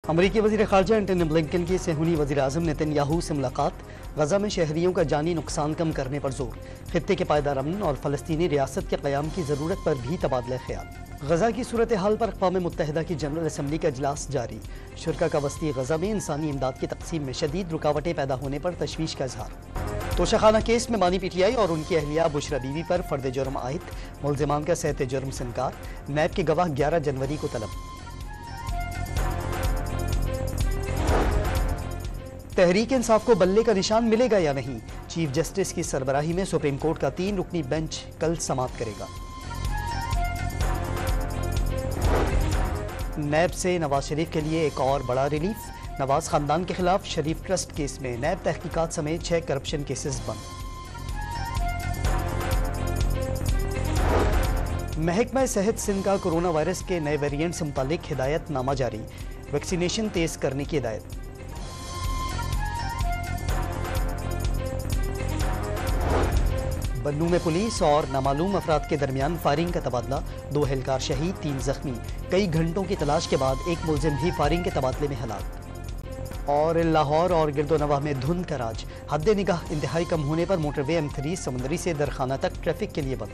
अमरीकी वज़ीर ख़ारजा Antony Blinken की सेहूनी वज़ीर आज़म नेतन्याहू से मुलाकात। गजा में शहरियों का जानी नुकसान कम करने पर जोर। खित्ते के पायदार अमन और फ़लस्तीनी रियासत के क़याम की ज़रूरत पर भी तबादला ख्याल। गजा की सूरत हाल पर अक़वाम मुत्तहिदा की जनरल असम्बली का इजलास जारी। शुरा का वस्ती गजा में इंसानी इमदाद की तक़सीम में शदीद रुकावटें पैदा होने पर तशवीश का इजहार। तोशाखाना केस में बानी PTI और उनकी अहलिया बुशरा बीवी पर फर्द जुर्म आयद। मुल्ज़िमान का सहते जुर्म से इनकार। नैब के गवाह 11 जनवरी को तलब। तहरीक इंसाफ को बल्ले का निशान मिलेगा या नहीं? चीफ जस्टिस की सरबराही में सुप्रीम कोर्ट का 3 रुकनी बेंच कल समाप्त करेगा। नैब से नवाज शरीफ के लिए एक और बड़ा रिलीफ। नवाज खानदान के खिलाफ शरीफ ट्रस्ट केस में नैब तहकीकात समेत 6 करप्शन केसेस बंद। महकमा सेहत सिंध का कोरोना वायरस के नए वेरिएंट से मुतालिक हिदायतनामा जारी। वैक्सीनेशन तेज करने की हिदायत। बन्नू में पुलिस और नामालूम अफराद के दरमियान फायरिंग का तबादला। 2 एहलकार शहीद, 3 जख्मी। कई घंटों की तलाश के बाद एक मुलजिम भी फायरिंग के तबादले में हलाक। और लाहौर और गिरदोनवाह में धुंध का राज। हद निगाह इंतहाई कम होने पर मोटरवे M3 समंदरी से दरखाना तक ट्रैफिक के लिए बंद।